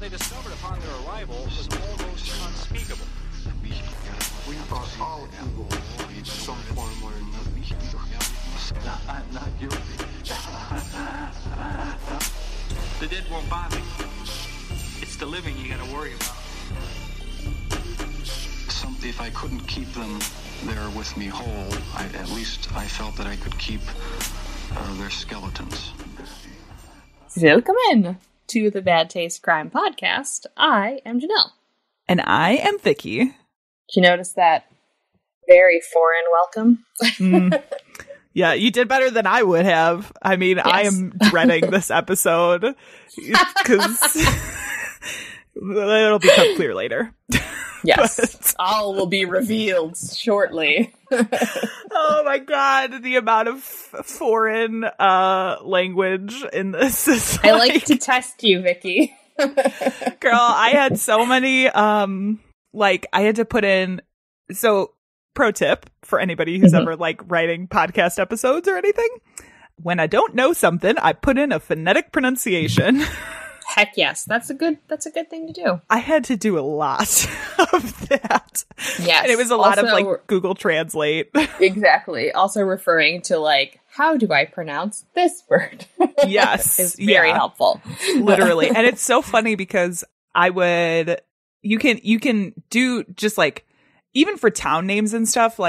they discovered upon their arrival was almost unspeakable. We are all evil in some form or another. I'm not guilty. The dead won't bother you. It's the living you gotta worry about. If I couldn't keep them there with me whole, at least I felt that I could keep their skeletons. Welcome to the Bad Taste Crime Podcast. I am Janelle. And I am Vicky. Did you notice that very foreign welcome? Yeah, you did better than I would have. I mean, yes. I am dreading this episode because it'll become clear later. Yes, but all will be revealed shortly. Oh my god, the amount of foreign language in this is I like to test you, Vicky. Girl, I had so many, I had to put in, so pro tip for anybody who's ever writing podcast episodes or anything. When I don't know something, I put in a phonetic pronunciation. Heck yes, that's a good thing to do. I had to do a lot of that. Yes. And it was a lot of Google Translate. Exactly. Also referring to how do I pronounce this word? Yes. It's very helpful. Literally. And it's so funny because you can do just even for town names and stuff,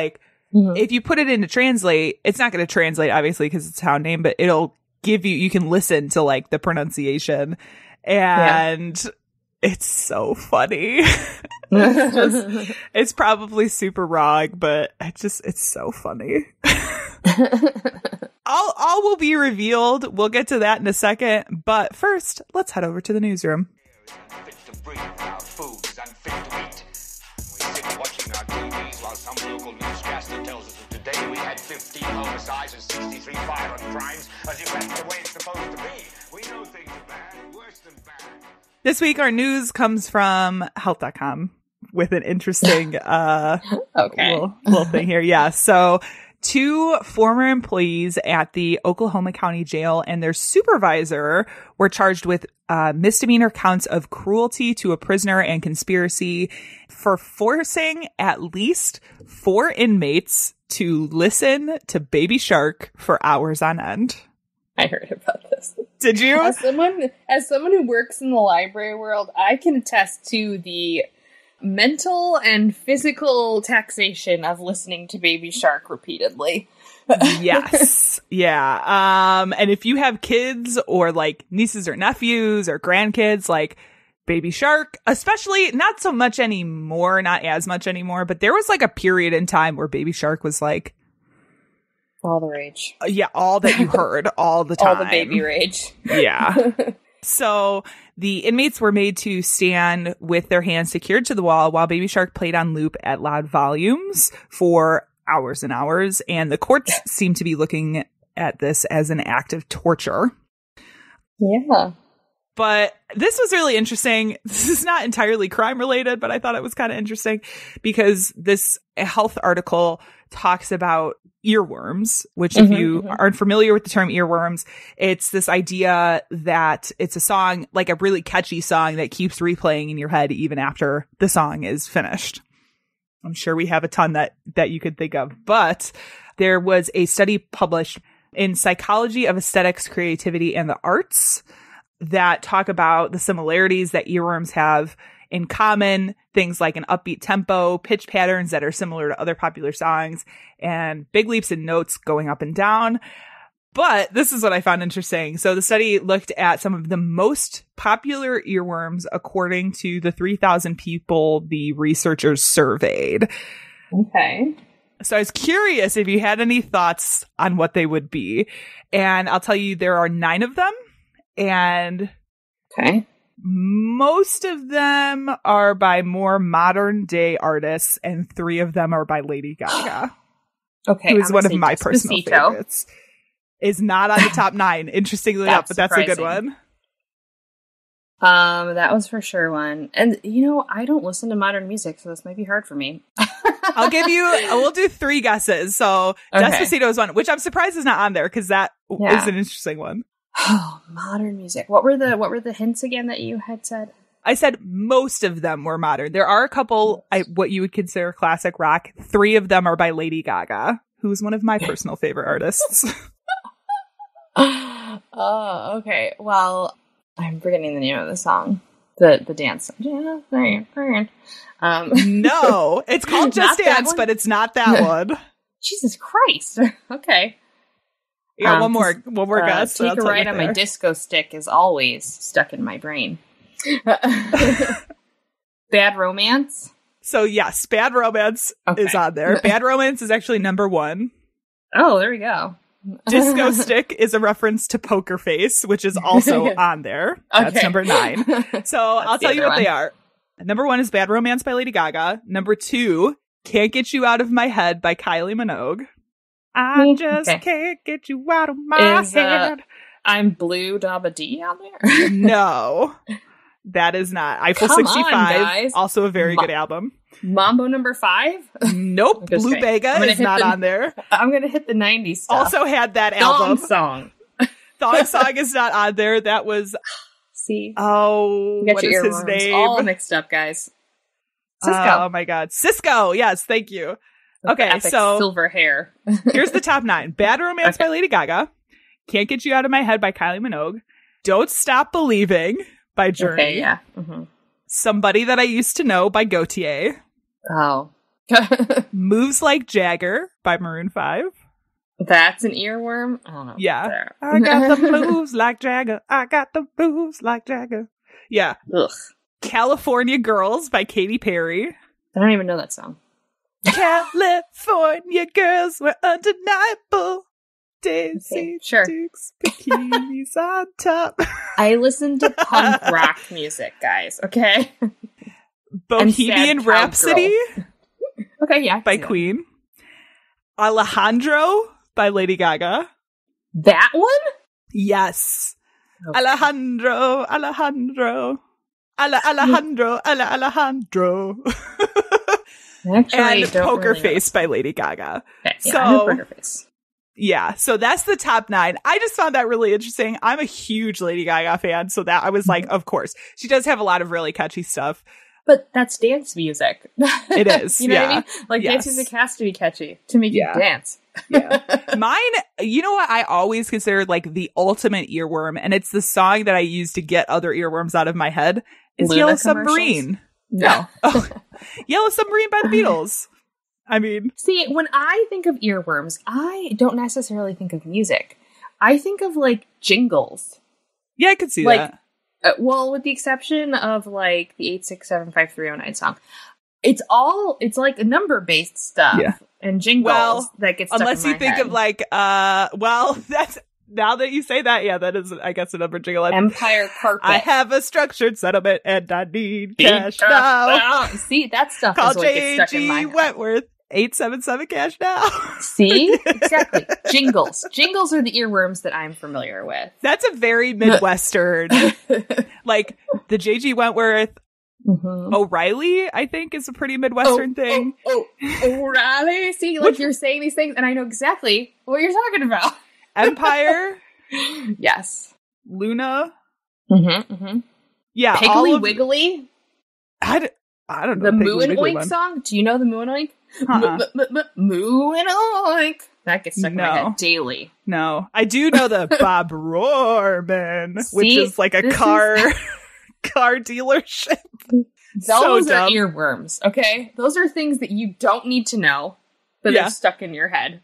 if you put it into translate, it's not going to translate obviously because it's a town name, but it'll give you can listen to the pronunciation. And it's so funny. It's probably super wrong, but it's so funny. all will be revealed. We'll get to that in a second. But first, let's head over to the newsroom. Unfit to breathe, our food is unfit to eat. We sit watching our TVs while some local newscaster tells us that today we had 15 homicides and 63 violent crimes, as if that's the way it's supposed to be. We know things are bad, worse than bad. This week, our news comes from health.com with an interesting little thing here. Yeah. So 2 former employees at the Oklahoma County Jail and their supervisor were charged with misdemeanor counts of cruelty to a prisoner and conspiracy for forcing at least 4 inmates to listen to Baby Shark for hours on end. I heard about this. Did you? As someone who works in the library world, I can attest to the mental and physical taxation of listening to Baby Shark repeatedly. Yes. Yeah. And if you have kids or nieces or nephews or grandkids, Baby Shark, especially not so much anymore, not as much anymore, but there was a period in time where Baby Shark was all the rage. Yeah, all that you heard all the time. All the baby rage. Yeah. So the inmates were made to stand with their hands secured to the wall while Baby Shark played on loop at loud volumes for hours and hours. And the courts seem to be looking at this as an act of torture. Yeah. But this was really interesting. This is not entirely crime related, but I thought it was kind of interesting because this health article talks about earworms, which if you aren't familiar with the term earworms, it's this idea that it's a song, a really catchy song that keeps replaying in your head even after the song is finished. I'm sure we have a ton that you could think of, but there was a study published in Psychology of Aesthetics, Creativity, and the Arts that talk about the similarities that earworms have in common, things like an upbeat tempo, pitch patterns that are similar to other popular songs, and big leaps in notes going up and down. But this is what I found interesting. So the study looked at some of the most popular earworms according to the 3,000 people the researchers surveyed. Okay. So I was curious if you had any thoughts on what they would be. And I'll tell you, there are 9 of them. And most of them are by more modern day artists, and 3 of them are by Lady Gaga. Okay. Who is one of my personal favorites. Is not on the top 9, interestingly enough, but that's a good one. That was for sure one. And, I don't listen to modern music, so this might be hard for me. we'll do 3 guesses. So Despacito is one, which I'm surprised is not on there because that is an interesting one. Oh, modern music. What were the hints again that you had said? I said most of them were modern. There are a couple, what you would consider classic rock. 3 of them are by Lady Gaga, who's one of my personal favorite artists. Oh, okay. Well, I'm forgetting the name of the song. The dance. No, it's called Just Dance, but it's not that one. Jesus Christ. Okay. Yeah, one more guess. Take a Ride on My Disco Stick is always stuck in my brain. Bad Romance? So yes, Bad Romance is on there. Bad Romance is actually number 1. Oh, there we go. Disco Stick is a reference to Poker Face, which is also on there. That's number 9. So I'll tell you what they are. Number 1 is Bad Romance by Lady Gaga. Number 2, Can't Get You Out of My Head by Kylie Minogue. I just can't get you out of my head. I'm Blue Dabba Dee on there? No, that is not. Eiffel 65, also a very good album. Mambo number 5? Nope. Blue Bega is not on there. I'm going to hit the 90s stuff. Also had that album. Thong Song is not on there. That was... See? Oh, what is his name? All mixed up, guys. Cisco. Oh, my God. Cisco. Yes, thank you. Okay, so... silver hair. Here's the top 9. Bad Romance by Lady Gaga. Can't Get You Out of My Head by Kylie Minogue. Don't Stop Believing by Journey. Okay, yeah. Mm-hmm. Somebody That I Used to Know by Gautier. Oh. Moves Like Jagger by Maroon 5. That's an earworm? I don't know. Yeah. I got the moves like Jagger. I got the moves like Jagger. Yeah. Ugh. California Girls by Katy Perry. I don't even know that song. California girls were undeniable. Daisy Dukes, bikinis on top. I listen to punk rock music, guys, okay? Bohemian Rhapsody. Okay, yeah. By Queen. Alejandro by Lady Gaga. That one? Yes. Okay. Alejandro. Actually, and Poker Face by Lady Gaga. Okay, yeah, I know Poker Face. Yeah, so that's the top 9. I just found that really interesting. I'm a huge Lady Gaga fan, so that I was like, of course. She does have a lot of really catchy stuff. But that's dance music. It is. You know what I mean? Like, dance music has to be catchy to make you dance. Yeah. Mine, you know what I always considered like the ultimate earworm, and it's the song that I use to get other earworms out of my head, is Luna Yellow Submarine. No. Yellow Submarine by the Beatles. I mean... See, when I think of earworms, I don't necessarily think of music. I think of, like, jingles. Yeah, I could see that. Well, with the exception of, like, the 8675309 song. It's like, number-based stuff. Yeah. And jingles that get stuck in my head. Unless you think of, like, that's... Now that you say that, yeah, that is, I guess, a number jingle. Empire Carpet. I have a structured settlement and I need cash now. See, that stuff Call is what gets stuck in my head. Wentworth. 877 cash now. See? Exactly. Jingles. Jingles are the earworms that I'm familiar with. That's a very Midwestern, like the J.G. Wentworth. Mm-hmm. O'Reilly, I think, is a pretty Midwestern thing. O'Reilly? See, like you're saying these things and I know exactly what you're talking about. Empire. Yes. Luna. Mm-hmm, mm-hmm. Yeah. Piggly Wiggly. I don't know. The Moo and Oink song? Do you know the Moo and Oink? Moo and Oink. That gets stuck in my head daily. No. I do know the Bob Rohrman, which is like a car dealership. Those are earworms, okay? Those are things that you don't need to know, but they're stuck in your head.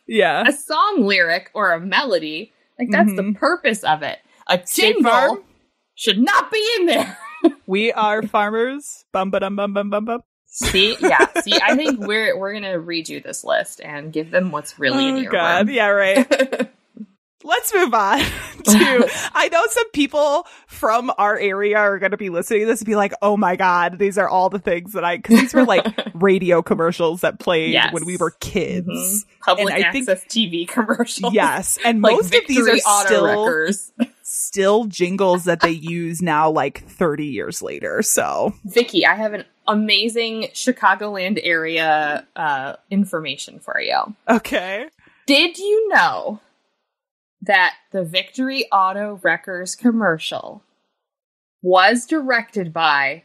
Yeah. A song lyric or a melody, like that's the purpose of it. A jingle should not be in there. We are farmers. Bum ba dum bum bum bum bum. See, I think we're gonna redo this list and give them what's really in your God, yeah, right. Let's move on to, I know some people from our area are going to be listening to this and be like, oh my God, these are all the things that because these were like radio commercials that played when we were kids. Mm-hmm. Public access TV commercials. Yes. And like most of these are still jingles that they use now like 30 years later. So Vicky, I have an amazing Chicagoland area information for you. Okay. Did you know that the Victory Auto Wreckers commercial was directed by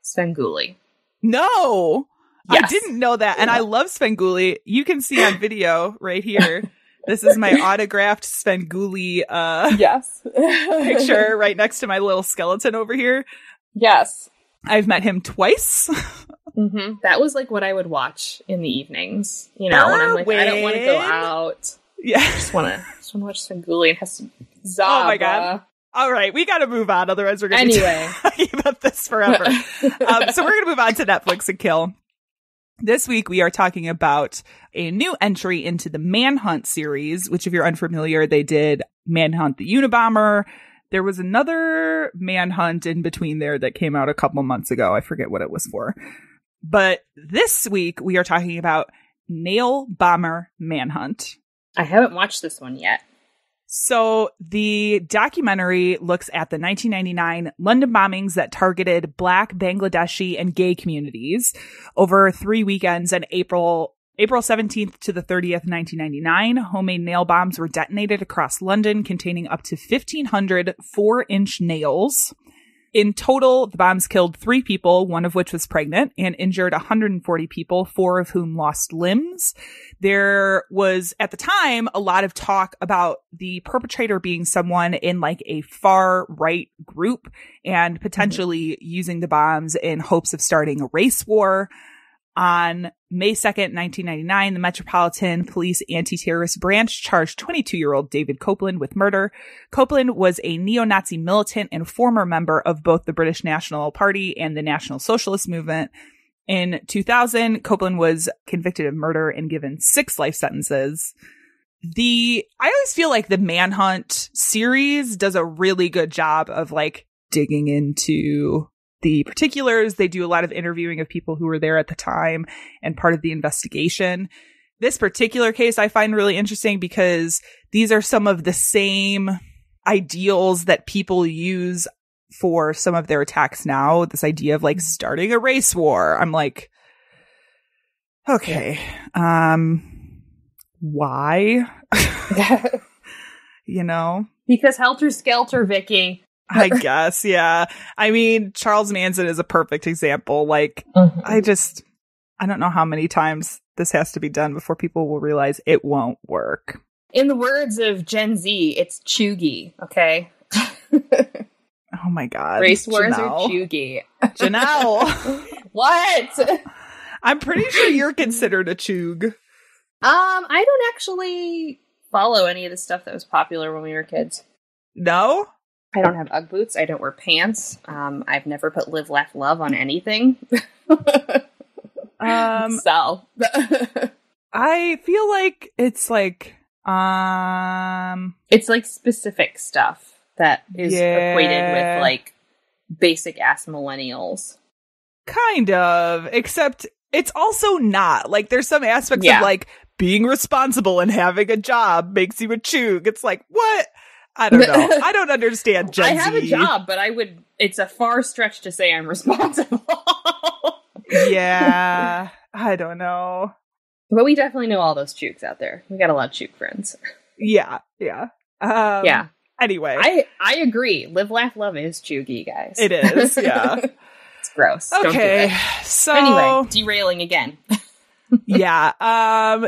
Svengoolie. No! Yes. I didn't know that. And I love Svengoolie. You can see on video right here. This is my autographed Svengoolie yes. picture right next to my little skeleton over here. Yes. I've met him twice. Mm-hmm. That was like what I would watch in the evenings. You know, when I'm like, I don't want to go out. Yeah. I just want to watch Svengoolie and have some Zaba. Oh my God. All right, we got to move on. Otherwise, we're going to be talking about this forever. So we're going to move on to Netflix and Kill. This week, we are talking about a new entry into the Manhunt series, which if you're unfamiliar, they did Manhunt the Unabomber. There was another Manhunt in between there that came out a couple months ago. I forget what it was for. But this week, we are talking about Nail Bomber Manhunt. I haven't watched this one yet. So the documentary looks at the 1999 London bombings that targeted Black, Bangladeshi, and gay communities over 3 weekends in April 17th to the 30th, 1999. Homemade nail bombs were detonated across London containing up to 1,500 4-inch nails. In total, the bombs killed 3 people, one of which was pregnant, and injured 140 people, 4 of whom lost limbs. There was, at the time, a lot of talk about the perpetrator being someone in like a far right group and potentially using the bombs in hopes of starting a race war. On May 2nd, 1999, the Metropolitan Police Anti-Terrorist Branch charged 22-year-old David Copeland with murder. Copeland was a neo-Nazi militant and former member of both the British National Party and the National Socialist Movement. In 2000, Copeland was convicted of murder and given 6 life sentences. I always feel like the Manhunt series does a really good job of like digging into the particulars. They do a lot of interviewing of people who were there at the time and part of the investigation. This particular case I find really interesting because these are some of the same ideals that people use for some of their attacks now. This idea of like starting a race war. I'm like, okay, why? You know? Because Helter Skelter, Vicky. I guess, yeah. I mean, Charles Manson is a perfect example. Like, I don't know how many times this has to be done before people will realize it won't work. In the words of Gen Z, it's chuggy, okay? Oh my God. Race wars are chuggy. Janelle! What? I'm pretty sure you're considered a chug. I don't actually follow any of the stuff that was popular when we were kids. No? I don't have Ugg boots. I don't wear pants. I've never put Live, Laugh, Love on anything. So. I feel like it's like, it's like specific stuff that is equated with like basic ass millennials. Kind of, except it's also not. Like there's some aspects of like being responsible and having a job makes you a chug. It's like, what? I don't know. I don't understand Gen Z. I have a job, but it's a far stretch to say I'm responsible. Yeah. I don't know. But we definitely know all those chooks out there. We got a lot of chook friends. Yeah. Yeah. Yeah. Anyway. I agree. Live, Laugh, Love is chuggy, guys. It is. Yeah. It's gross. Okay. Don't do it. So anyway, derailing again. Yeah.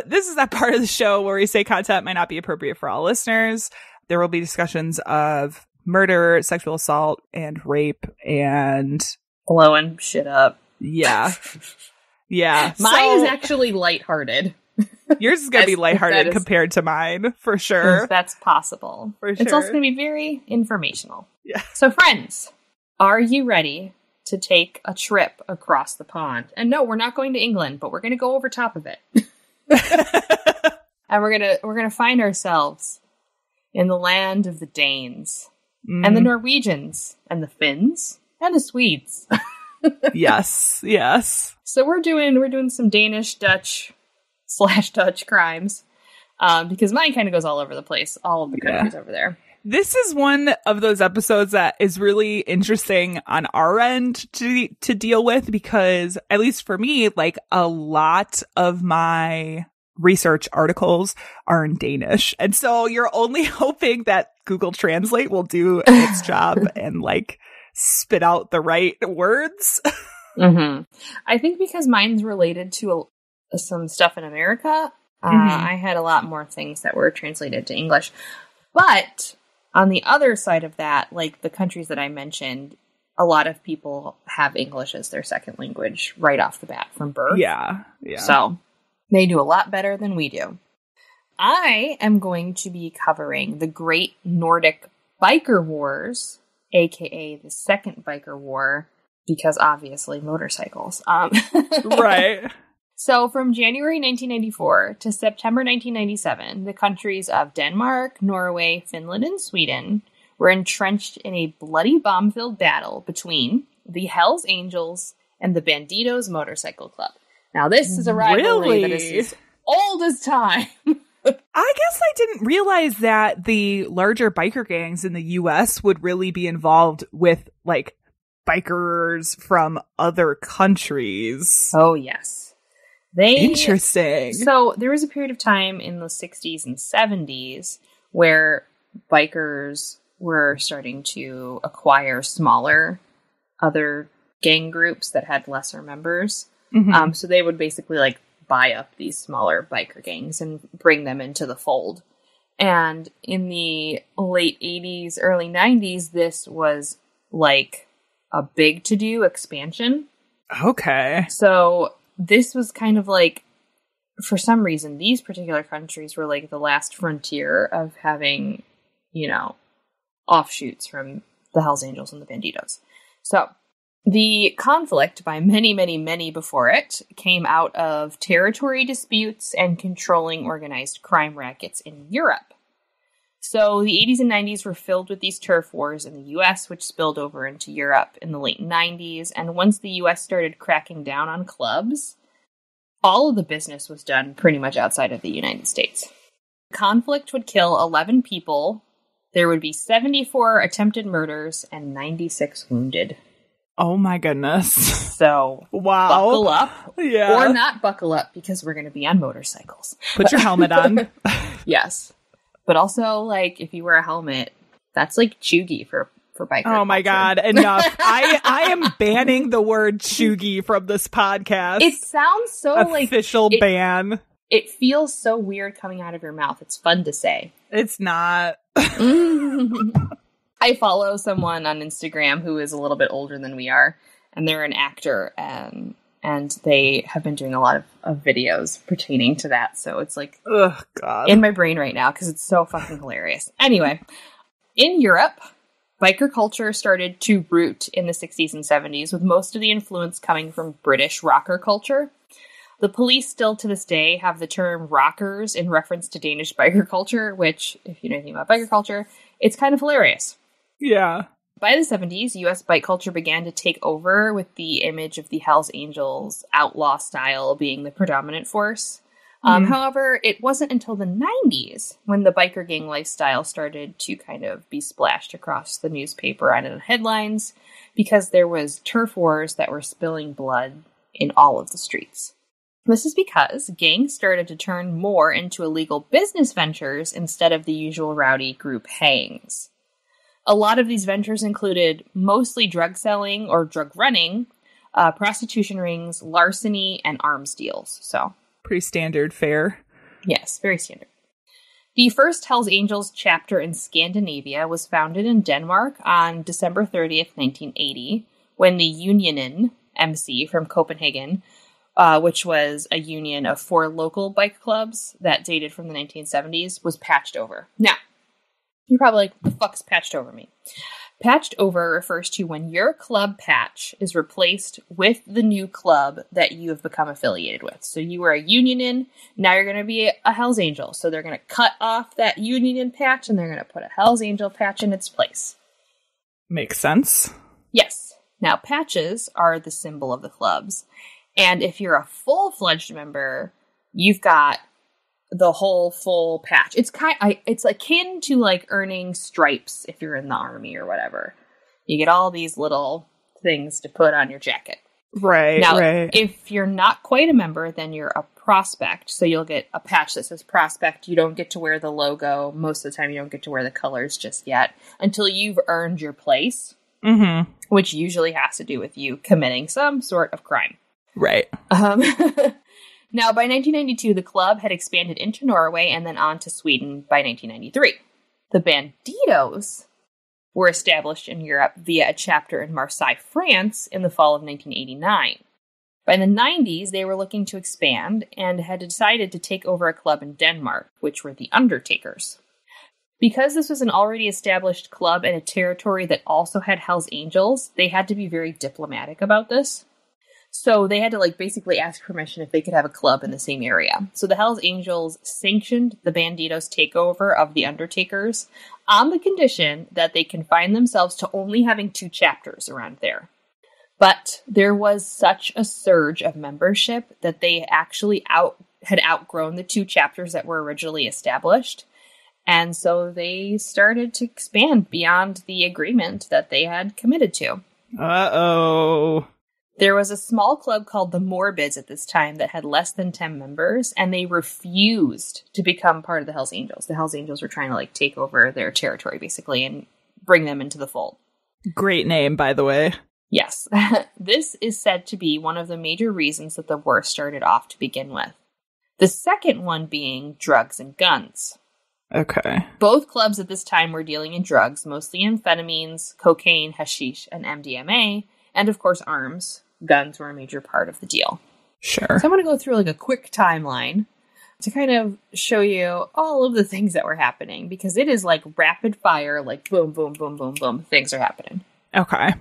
This is that part of the show where we say content might not be appropriate for all listeners. There will be discussions of murder, sexual assault, and rape, and blowing shit up. Yeah. Yeah. Mine is actually lighthearted. Yours is going to be lighthearted compared to mine, for sure. That's possible. For sure. It's also going to be very informational. Yeah. So, friends, are you ready to take a trip across the pond? And no, we're not going to England, but we're going to go over top of it. And we're going to find ourselves in the land of the Danes and the Norwegians and the Finns and the Swedes. Yes, yes. So we're doing some Danish, Dutch / crimes because mine kind of goes all over the place, all of the countries over there. This is one of those episodes that is really interesting on our end to deal with because, at least for me, like a lot of my research articles are in Danish. And so you're only hoping that Google Translate will do its job and like spit out the right words. I think because mine's related to some stuff in America, I had a lot more things that were translated to English. But on the other side of that, like the countries that I mentioned, a lot of people have English as their second language right off the bat from birth. Yeah. So they do a lot better than we do. I am going to be covering the Great Nordic Biker Wars, aka the Second Biker War, because obviously motorcycles. Right. So from January 1994 to September 1997, the countries of Denmark, Norway, Finland, and Sweden were entrenched in a bloody bomb-filled battle between the Hells Angels and the Bandidos Motorcycle Club. Now, this is a rivalry that is as old as time. I guess I didn't realize that the larger biker gangs in the U.S. would really be involved with, like, bikers from other countries. Oh, yes. Interesting. So there was a period of time in the 60s and 70s where bikers were starting to acquire smaller other gang groups that had lesser members. So they would basically, like, buy up these smaller biker gangs and bring them into the fold. And in the late 80s, early 90s, this was like a big to-do expansion. Okay. So this was kind of like, for some reason, these particular countries were like the last frontier of having, you know, offshoots from the Hells Angels and the Bandidos. So the conflict, by many, many, many before it, came out of territory disputes and controlling organized crime rackets in Europe. So the 80s and 90s were filled with these turf wars in the US, which spilled over into Europe in the late 90s. And once the US started cracking down on clubs, all of the business was done pretty much outside of the United States. Conflict would kill 11 people. There would be 74 attempted murders and 96 wounded. Oh my goodness. So, wow. Buckle up. Yeah. Or not buckle up, because we're going to be on motorcycles. Put your helmet on. Yes. But also, like, if you wear a helmet, that's like chuggy for biker Oh my culture. God, enough. I am banning the word chuggy from this podcast. It sounds so official ban. It feels so weird coming out of your mouth. It's fun to say. It's not. I follow someone on Instagram who is a little bit older than we are, and they're an actor, and they have been doing a lot of videos pertaining to that. So it's like, ugh, God, in my brain right now because it's so fucking hilarious. Anyway, in Europe, biker culture started to root in the 60s and 70s, with most of the influence coming from British rocker culture. The police still to this day have the term rockers in reference to Danish biker culture, which, if you know anything about biker culture, it's kind of hilarious. Yeah. By the 70s, U.S. bike culture began to take over, with the image of the Hells Angels outlaw style being the predominant force. However, it wasn't until the 90s when the biker gang lifestyle started to kind of be splashed across the newspaper and in headlines, because there was turf wars that were spilling blood in all of the streets. This is because gangs started to turn more into illegal business ventures instead of the usual rowdy group hangs. A lot of these ventures included mostly drug selling or drug running, prostitution rings, larceny, and arms deals. So pretty standard fare. Yes, very standard. The first Hells Angels chapter in Scandinavia was founded in Denmark on December 30th, 1980, when the Unionen MC from Copenhagen, which was a union of 4 local bike clubs that dated from the 1970s, was patched over. Now, you're probably like, what the fuck's patched over mean? Patched over refers to when your club patch is replaced with the new club that you have become affiliated with. So you were a Unionen, now you're going to be a Hells Angel. So they're going to cut off that Unionen patch and they're going to put a Hells Angel patch in its place. Makes sense. Yes. Now, patches are the symbol of the clubs. And if you're a full-fledged member, you've got the whole full patch. It's akin to like earning stripes if you're in the army or whatever. You get all these little things to put on your jacket. Right. Now, right. If you're not quite a member, then you're a prospect. So you'll get a patch that says prospect. You don't get to wear the logo. Most of the time you don't get to wear the colors just yet until you've earned your place. which usually has to do with you committing some sort of crime. Right. Now, by 1992, the club had expanded into Norway and then on to Sweden by 1993. The Bandidos were established in Europe via a chapter in Marseille, France in the fall of 1989. By the 90s, they were looking to expand and had decided to take over a club in Denmark, which were the Undertakers. Because this was an already established club in a territory that also had Hell's Angels, they had to be very diplomatic about this. So they had to basically ask permission if they could have a club in the same area. So the Hells Angels sanctioned the Bandidos takeover of the Undertakers on the condition that they confine themselves to only having 2 chapters around there. But there was such a surge of membership that they actually had outgrown the 2 chapters that were originally established. And so they started to expand beyond the agreement that they had committed to. Uh-oh. There was a small club called the Morbids at this time that had less than 10 members, and they refused to become part of the Hells Angels. The Hells Angels were trying to take over their territory, basically, and bring them into the fold. Great name, by the way. Yes. This is said to be one of the major reasons that the war started off to begin with. The second one being drugs and guns. Okay. Both clubs at this time were dealing in drugs, mostly amphetamines, cocaine, hashish, and MDMA, and of course arms. Guns were a major part of the deal. Sure. So I'm going to go through a quick timeline to kind of show you all of the things that were happening, because it is rapid fire, boom, boom, boom, boom, boom, things are happening. Okay.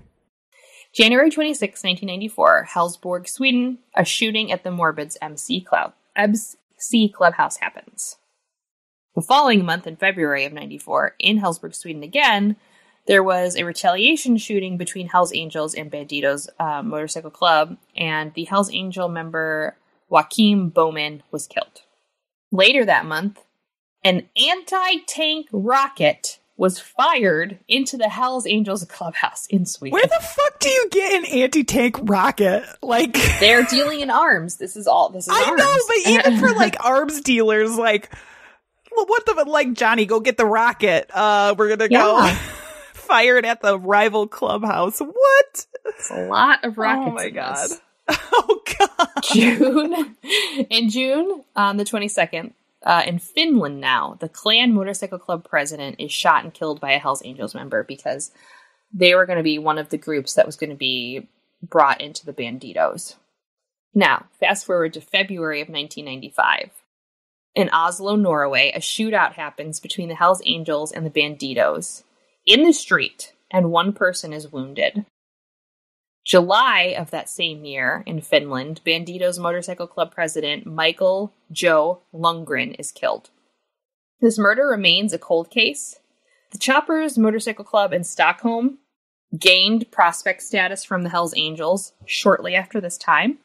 January 26, 1994, Helsborg, Sweden, a shooting at the Morbids MC Clubhouse happens. The following month, in February of 94, in Helsborg, Sweden again, there was a retaliation shooting between Hells Angels and Bandidos Motorcycle Club, and the Hells Angel member Joachim Bowman was killed. Later that month, an anti-tank rocket was fired into the Hells Angels clubhouse in Sweden. Where the fuck do you get an anti-tank rocket? They're dealing in arms. This is arms. I know, but even for arms dealers, what the Johnny, go get the rocket. We're gonna go fire it at the rival clubhouse. What? It's a lot of rockets. Oh my god. Oh god. In June, on the 22nd, in Finland now, the Clan Motorcycle Club president is shot and killed by a Hells Angels member because they were going to be one of the groups that was going to be brought into the Bandidos. Now, fast forward to February of 1995. In Oslo, Norway, a shootout happens between the Hells Angels and the Bandidos in the street, and one person is wounded. July of that same year, in Finland, Bandidos Motorcycle Club president Michael Joe Lundgren is killed. This murder remains a cold case. The Choppers Motorcycle Club in Stockholm gained prospect status from the Hells Angels shortly after this time.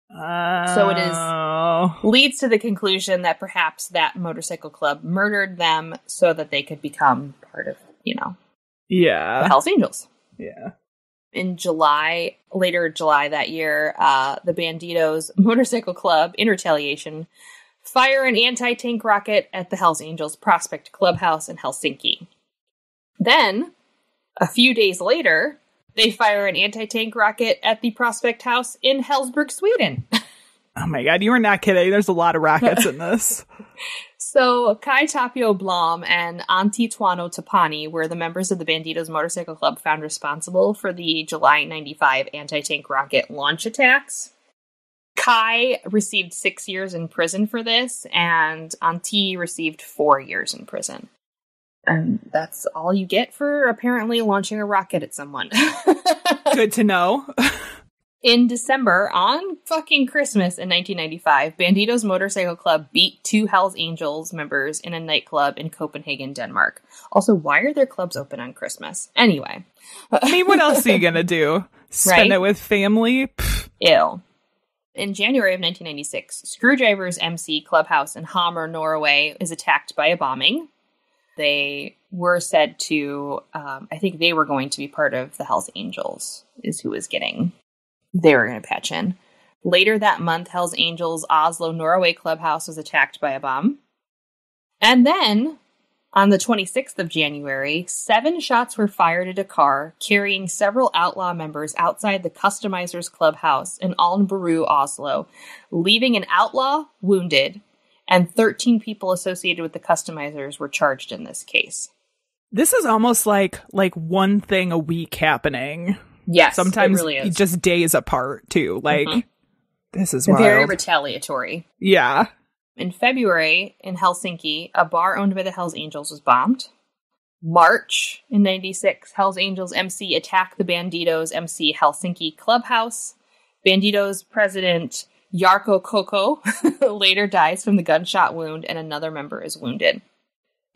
So it leads to the conclusion that perhaps that motorcycle club murdered them so that they could become part of, the Hells Angels. Yeah. In later July that year, the Bandidos Motorcycle Club, in retaliation, fire an anti-tank rocket at the Hells Angels Prospect Clubhouse in Helsinki. Then, a few days later, they fire an anti-tank rocket at the Prospect House in Helsborg, Sweden. Oh my god, you were not kidding. There's a lot of rockets in this. So, Kai Tapio Blom and Antti Tuono Tapani were the members of the Bandidos Motorcycle Club found responsible for the July 95 anti-tank rocket launch attacks. Kai received 6 years in prison for this, and Antti received 4 years in prison. And that's all you get for apparently launching a rocket at someone. Good to know. In December, on fucking Christmas in 1995, Bandidos Motorcycle Club beat 2 Hells Angels members in a nightclub in Copenhagen, Denmark. Also, why are their clubs open on Christmas? Anyway. I mean, what else are you gonna do? Spend it with family? Pfft. Ew. In January of 1996, Screwdriver's MC Clubhouse in Hamar, Norway is attacked by a bombing. They were said to, I think they were going to be part of the Hells Angels, is who was getting... They were going to patch in. Later that month, Hells Angels Oslo, Norway clubhouse was attacked by a bomb. And then, On the 26th of January, 7 shots were fired at a car carrying several outlaw members outside the Customizers Clubhouse in Alnbru, Oslo, leaving an outlaw wounded, and 13 people associated with the Customizers were charged in this case. This is almost like one thing a week happening. Yes, sometimes it really is. Just days apart, too. Like, This is wild. Very retaliatory. Yeah. In February, in Helsinki, a bar owned by the Hells Angels was bombed. March, in 96, Hells Angels MC attacked the Bandidos MC Helsinki clubhouse. Bandidos president Jarkko Koko later dies from the gunshot wound, and another member is wounded.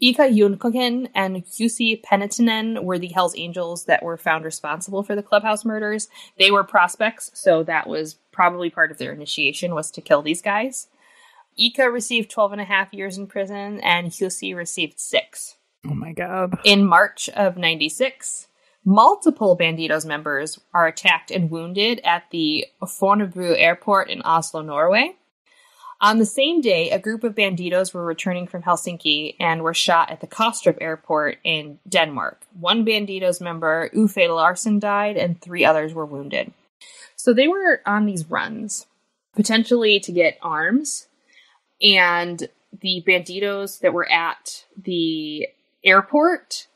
Ika Junkonen and Jussi Penitinen were the Hells Angels that were found responsible for the clubhouse murders. They were prospects, so that was probably part of their initiation, was to kill these guys. Ika received 12 and a half years in prison, and Jussi received 6. Oh my god. In March of 96, multiple Bandidos members are attacked and wounded at the Fornebu airport in Oslo, Norway. On the same day, a group of Bandidos were returning from Helsinki and were shot at the Kastrup airport in Denmark. 1 Bandidos member, Uffe Larsen, died, and 3 others were wounded. So they were on these runs, potentially to get arms, and the Bandidos that were at the airport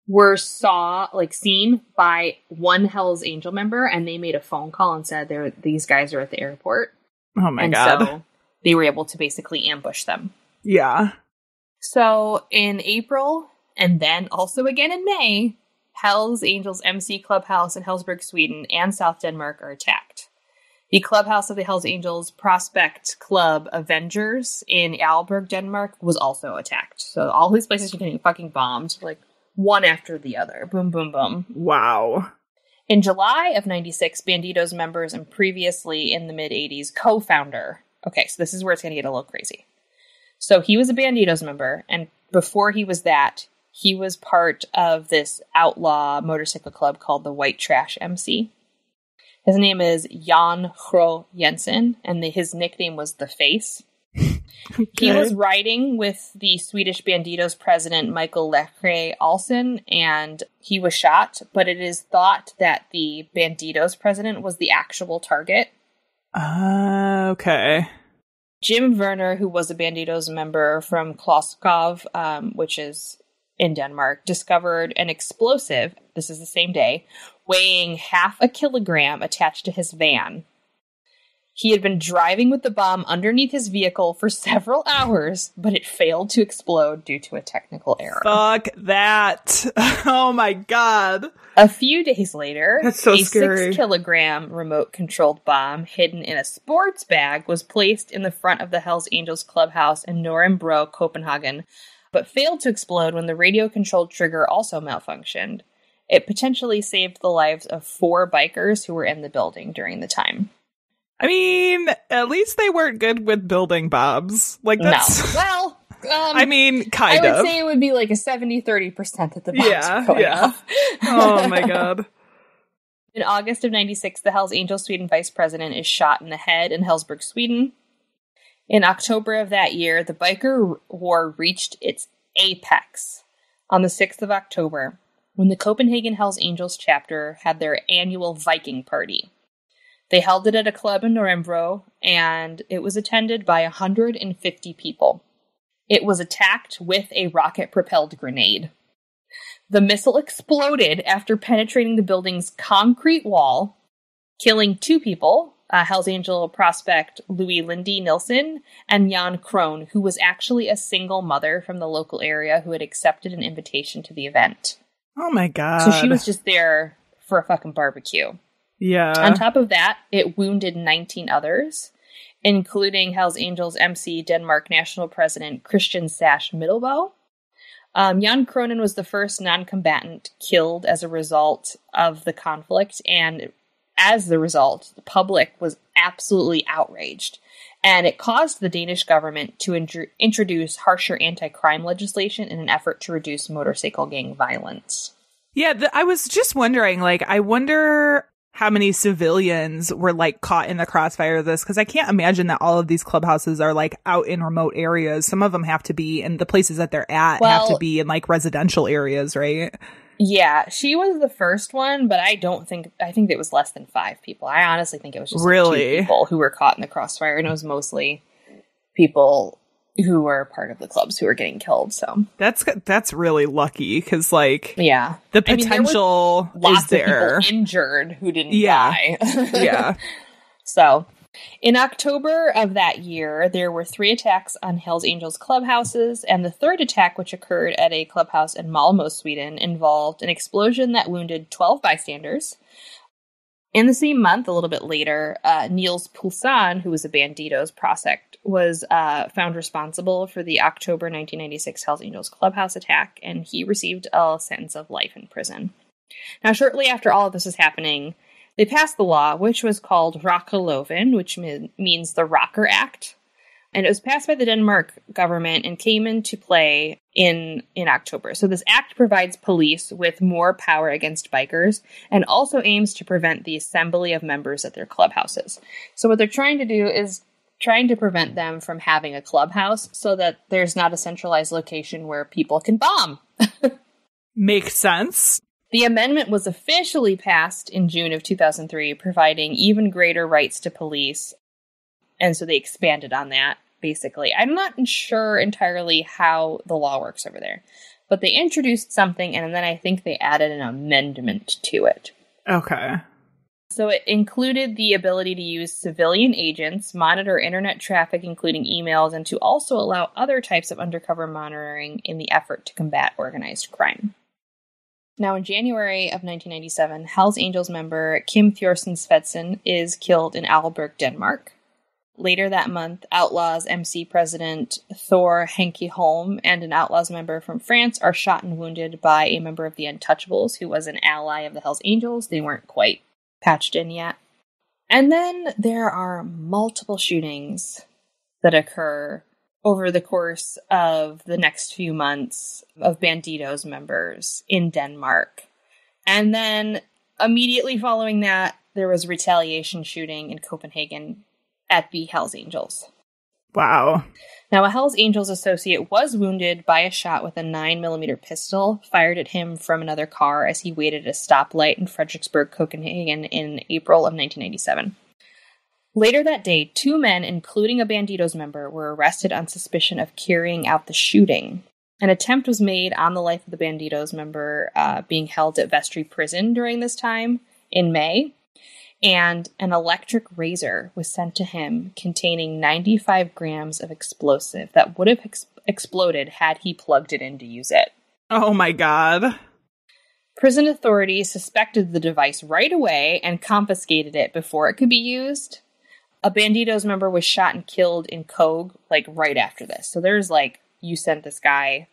were seen by one Hells Angel member, and they made a phone call and said these guys are at the airport. Oh my god. So they were able to basically ambush them. Yeah. So in April, and then also again in May, Hells Angels MC Clubhouse in Helsberg, Sweden, and South Denmark are attacked. The clubhouse of the Hells Angels Prospect Club Avengers in Aalborg, Denmark, was also attacked. So all these places are getting fucking bombed, like one after the other. Boom, boom, boom. Wow. In July of 96, Bandidos members and previously in the mid-80s co-founder. Okay, so this is where it's going to get a little crazy. So he was a Bandidos member, and before he was that, he was part of this outlaw motorcycle club called the White Trash MC. His name is Jan Hro Jensen, and his nickname was The Face. Okay. He was riding with the Swedish Bandidos president, Michael Lecre Olsen, and he was shot, but it is thought that the Bandidos president was the actual target. Okay. Jim Werner, who was a Bandidos member from Kloskov, which is in Denmark, discovered an explosive, this is the same day, weighing 0.5 kilogram attached to his van. He had been driving with the bomb underneath his vehicle for several hours, but it failed to explode due to a technical error. Fuck that. Oh my god. A few days later, that's so scary. 6 kilogram remote-controlled bomb hidden in a sports bag was placed in the front of the Hells Angels clubhouse in Nørrebro, Copenhagen, but failed to explode when the radio-controlled trigger also malfunctioned. It potentially saved the lives of 4 bikers who were in the building during the time. I mean, at least they weren't good with building bombs. Like, that's... No. Well, I mean, kind of. I would say it would be like a 70-30% that the bombs were going off. Oh my god. In August of 96, the Hells Angels Sweden vice president is shot in the head in Helsberg, Sweden. In October of that year, the biker war reached its apex on the 6th of October, when the Copenhagen Hells Angels chapter had their annual Viking party. They held it at a club in Nørrebro, and it was attended by 150 people. It was attacked with a rocket-propelled grenade. The missile exploded after penetrating the building's concrete wall, killing 2 people, Hells Angel prospect Louis Lindy Nilsson and Jan Krohn, who was actually a single mother from the local area who had accepted an invitation to the event. Oh my god. So she was just there for a fucking barbecue. Yeah. On top of that, it wounded 19 others, including Hells Angels MC Denmark National President Christian Sash Middelbo. Jan Krohn was the first non-combatant killed as a result of the conflict, and as the result, the public was absolutely outraged. And it caused the Danish government to introduce harsher anti-crime legislation in an effort to reduce motorcycle gang violence. Yeah, I was just wondering, like, I wonder how many civilians were like caught in the crossfire of this, because I can't imagine that all of these clubhouses are like out in remote areas. Some of them have to be, and the places that they're at have to be in like residential areas, right? Yeah, she was the first one, but I think it was less than 5 people. I honestly think it was just really 2 people who were caught in the crossfire, and it was mostly people who were part of the clubs who were getting killed. So that's really lucky, because like, yeah, the potential lots is there. Of people injured who didn't die. Yeah. So in October of that year, there were 3 attacks on Hells Angels clubhouses, and the third attack, which occurred at a clubhouse in Malmo, Sweden, involved an explosion that wounded 12 bystanders. In the same month, a little bit later, Niels Poulsen, who was a Bandidos prospect, was found responsible for the October 1996 Hells Angels clubhouse attack, and he received a sentence of life in prison. Now, shortly after all of this was happening, they passed the law, which was called Rockeloven, which means the Rocker Act. And it was passed by the Denmark government and came into play in October. So this act provides police with more power against bikers and also aims to prevent the assembly of members at their clubhouses. So what they're trying to do is trying to prevent them from having a clubhouse so that there's not a centralized location where people can bomb. Makes sense. The amendment was officially passed in June of 2003, providing even greater rights to police. And so they expanded on that, basically. I'm not sure entirely how the law works over there, but they introduced something, and then I think they added an amendment to it. Okay. So it included the ability to use civilian agents, monitor internet traffic, including emails, and to also allow other types of undercover monitoring in the effort to combat organized crime. Now, in January of 1997, Hells Angels member Kim Thorsen Svendsen is killed in Aalborg, Denmark. Later that month, Outlaws MC president Thor Henke Holm and an Outlaws member from France are shot and wounded by a member of the Untouchables who was an ally of the Hells Angels. They weren't quite patched in yet. And then there are multiple shootings that occur over the course of the next few months of Bandidos members in Denmark. And then immediately following that, there was retaliation shooting in Copenhagen at the Hells Angels. Wow. Now, a Hells Angels associate was wounded by a shot with a 9mm pistol fired at him from another car as he waited at a stoplight in Frederiksberg, Copenhagen in April of 1997. Later that day, 2 men, including a Bandidos member, were arrested on suspicion of carrying out the shooting. An attempt was made on the life of the Bandidos member being held at Vestry Prison during this time in May. And an electric razor was sent to him containing 95 grams of explosive that would have exploded had he plugged it in to use it. Oh my God. Prison authorities suspected the device right away and confiscated it before it could be used. A Bandidos member was shot and killed in Kog, like, right after this. So there's, like, you sent this guy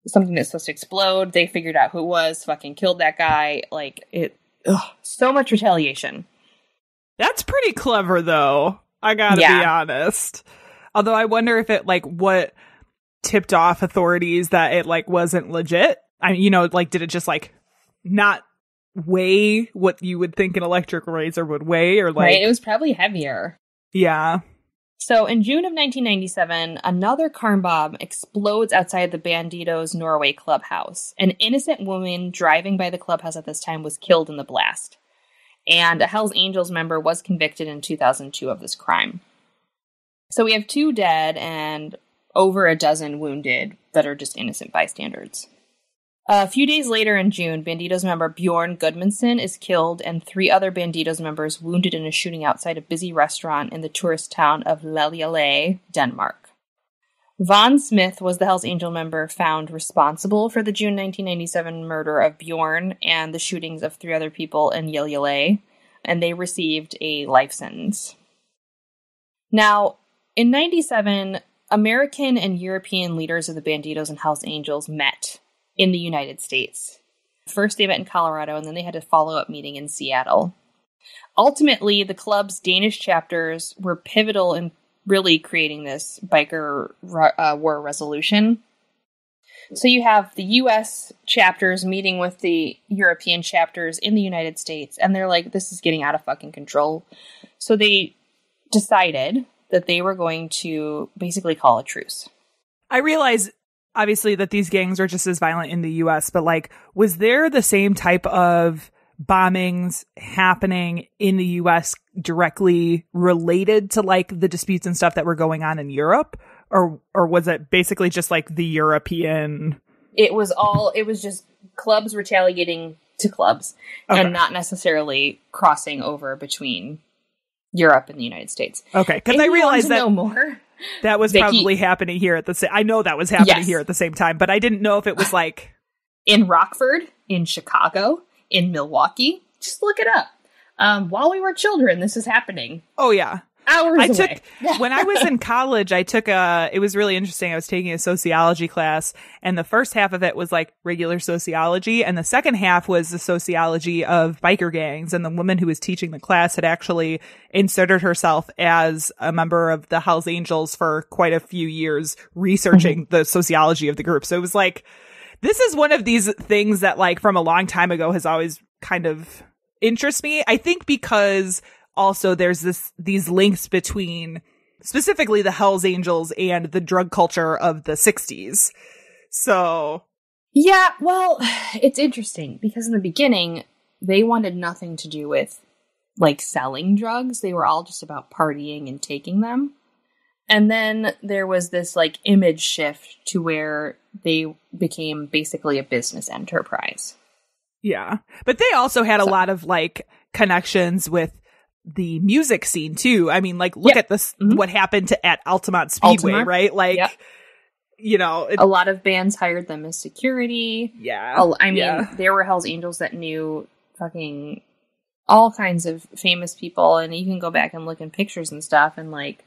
something that's supposed to explode. They figured out who it was, fucking killed that guy. Like, so much retaliation. That's pretty clever, though. I gotta be honest. Although I wonder if it, like, what tipped off authorities that it, like, wasn't legit. I mean, you know, like, did it just, like, not weigh what you would think an electric razor would weigh? Or, like, right, it was probably heavier. Yeah. So in June of 1997, another car bomb explodes outside the Bandidos Norway clubhouse. An innocent woman driving by the clubhouse at this time was killed in the blast. And a Hells Angels member was convicted in 2002 of this crime. So we have 2 dead and over a dozen wounded that are just innocent bystanders. A few days later in June, Bandidos member Bjorn Gudmundsson is killed and 3 other Bandidos members wounded in a shooting outside a busy restaurant in the tourist town of Leljalé, Denmark. Von Smith was the Hells Angel member found responsible for the June 1997 murder of Bjorn and the shootings of 3 other people in Leljalé, and they received a life sentence. Now, in 1997, American and European leaders of the Bandidos and Hells Angels met in the United States. First, they met in Colorado, and then they had a follow-up meeting in Seattle. Ultimately, the club's Danish chapters were pivotal in really creating this biker war resolution. So you have the U.S. chapters meeting with the European chapters in the United States, and they're like, this is getting out of fucking control. So they decided that they were going to basically call a truce. I realize, obviously, that these gangs are just as violent in the U.S., but, like, was there the same type of bombings happening in the U.S. directly related to, like, the disputes and stuff that were going on in Europe? Or was it basically just, like, the European... It was just clubs retaliating to clubs, and not necessarily crossing over between Europe and the United States. Okay, because I realized that... know more? That was Vicky, probably happening here at the same... I know that was happening here at the same time, but I didn't know if it was like... In Rockford, in Chicago, in Milwaukee. Just look it up. While we were children, this is happening. Oh, yeah. Hours away. When I was in college, it was really interesting. I was taking a sociology class, and the first half of it was like regular sociology, and the second half was the sociology of biker gangs. And the woman who was teaching the class had actually inserted herself as a member of the Hells Angels for quite a few years, researching the sociology of the group. So it was like, this is one of these things that, like, from a long time ago has always kind of interests me. I think because also there's these links between specifically the Hells Angels and the drug culture of the 60s. So yeah, well, it's interesting because in the beginning they wanted nothing to do with, like, selling drugs. They were all just about partying and taking them. And then there was this, like, image shift to where they became basically a business enterprise. Yeah. But they also had a lot of, like, connections with the music scene too. I mean, like, look at this, what happened at Altamont Speedway, right? Like, you know, a lot of bands hired them as security. Yeah. I mean, there were Hells Angels that knew fucking all kinds of famous people, and you can go back and look in pictures and stuff, and, like,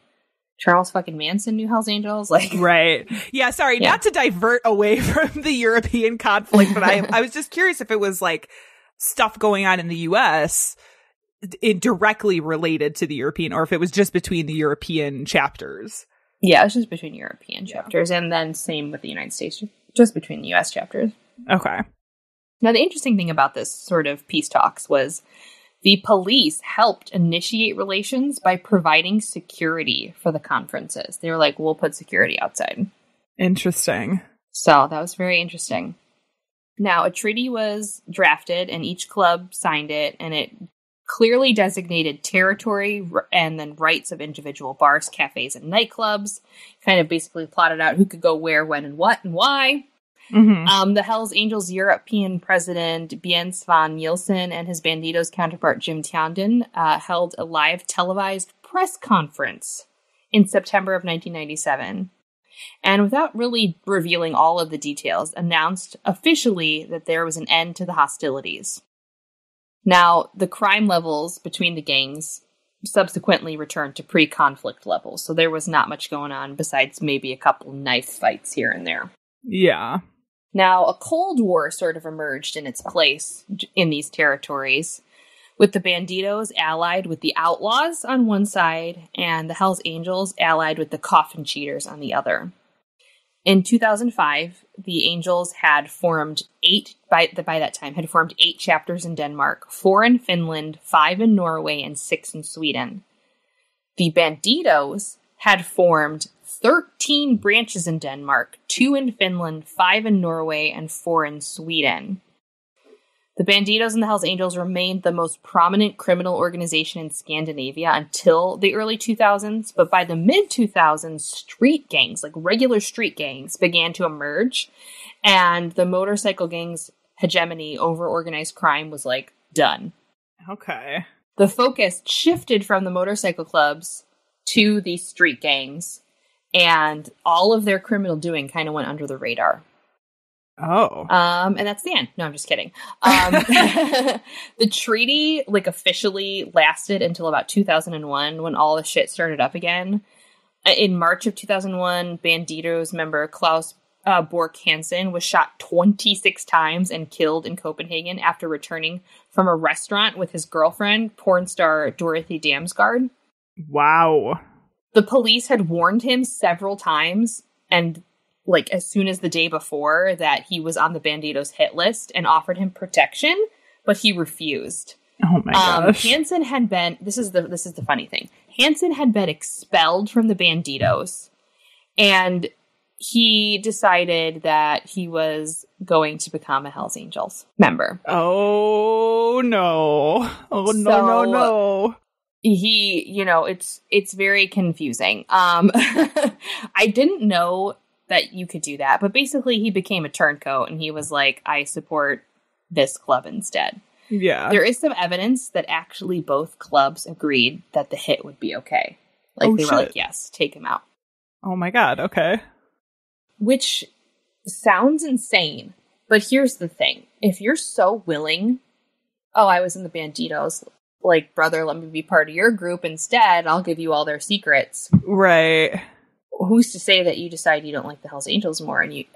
Charles fucking Manson knew Hells Angels, like, right. Yeah. Sorry, not to divert away from the European conflict, but I was just curious if it was, like, stuff going on in the U.S. Directly related to the European, or if it was just between the European chapters. Yeah, it's just between European chapters, and then same with the United States, just between the U.S. chapters. Okay. Now, the interesting thing about this sort of peace talks was the police helped initiate relations by providing security for the conferences. They were like, we'll put security outside. Interesting. So that was very interesting. Now, a treaty was drafted, and each club signed it, and it clearly designated territory and then rights of individual bars, cafes, and nightclubs. Kind of basically plotted out who could go where, when, and what, and why. The Hells Angels European president Björn Svan Nielsen and his Bandidos counterpart Jim Tianden held a live televised press conference in September of 1997. And without really revealing all of the details, announced officially that there was an end to the hostilities. Now, the crime levels between the gangs subsequently returned to pre-conflict levels, so there was not much going on besides maybe a couple knife fights here and there. Yeah. Now, a Cold War sort of emerged in its place in these territories, with the Bandidos allied with the Outlaws on one side, and the Hells Angels allied with the Coffin Cheaters on the other. In 2005, the Angels had formed by that time, had formed 8 chapters in Denmark, 4 in Finland, 5 in Norway, and 6 in Sweden. The Bandidos had formed 13 branches in Denmark, 2 in Finland, 5 in Norway, and 4 in Sweden. The Bandidos and the Hells Angels remained the most prominent criminal organization in Scandinavia until the early 2000s, but by the mid-2000s, street gangs, like regular street gangs, began to emerge, and the motorcycle gangs' hegemony over organized crime was, like, done. Okay. The focus shifted from the motorcycle clubs to the street gangs, and all of their criminal doing kind of went under the radar. Oh. And that's the end. No, I'm just kidding. The treaty, like, officially lasted until about 2001 when all the shit started up again. In March of 2001, Bandidos member Klaus Borch Hansen was shot 26 times and killed in Copenhagen after returning from a restaurant with his girlfriend, porn star Dorothy Damsgaard. Wow. The police had warned him several times and like as soon as the day before that he was on the Bandidos hit list and offered him protection, but he refused. Oh my gosh. Hansen had been, this is the funny thing. Hansen had been expelled from the Bandidos, and he decided that he was going to become a Hells Angels member. Oh no. Oh no. He, it's very confusing. I didn't know that you could do that, but basically he became a turncoat and he was like, I support this club instead. Yeah. There is some evidence that actually both clubs agreed that the hit would be okay. Like they were like, yes, take him out. Oh my God. Okay. Which sounds insane, but here's the thing. If you're so willing, I was in the Bandidos, like, brother, let me be part of your group instead. I'll give you all their secrets. Right. Who's to say that you decide you don't like the Hells Angels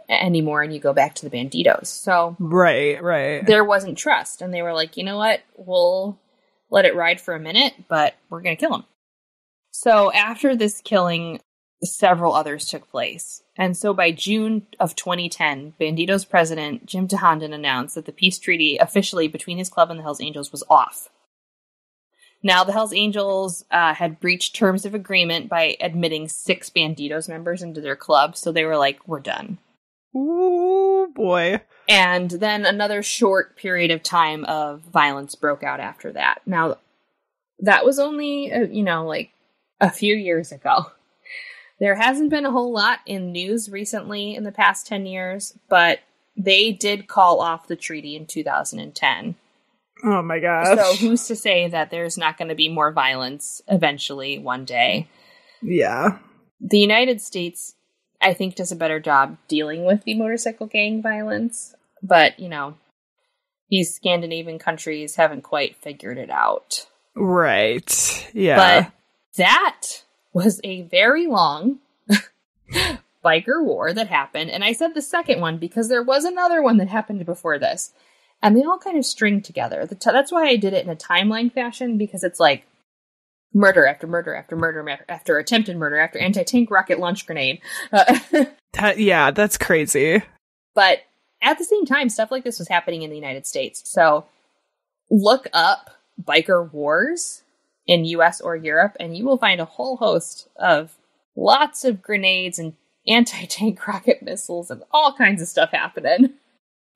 anymore and you go back to the Bandidos? So right. There wasn't trust, and they were like, you know what? We'll let it ride for a minute, but we're going to kill him. So after this killing, several others took place. And so by June of 2010, Bandidos president Jim Tahanden announced that the peace treaty officially between his club and the Hells Angels was off. Now, the Hells Angels had breached terms of agreement by admitting 6 Bandidos members into their club, so they were like, we're done. Ooh, boy. And then another short period of time of violence broke out after that. Now, that was only, like a few years ago. There hasn't been a whole lot in news recently in the past 10 years, but they did call off the treaty in 2010. Oh my gosh. So who's to say that there's not going to be more violence eventually one day? Yeah. The United States, I think, does a better job dealing with the motorcycle gang violence. But, these Scandinavian countries haven't quite figured it out. Right. Yeah. But that was a very long biker war that happened. And I said the second one because there was another one that happened before this. And they all kind of string together. That's why I did it in a timeline fashion, because it's like murder after murder after murder after attempted murder after anti-tank rocket launch grenade. Yeah, that's crazy. But at the same time, stuff like this was happening in the United States. So look up biker wars in US or Europe, and you will find a whole host of lots of grenades and anti-tank rocket missiles and all kinds of stuff happening.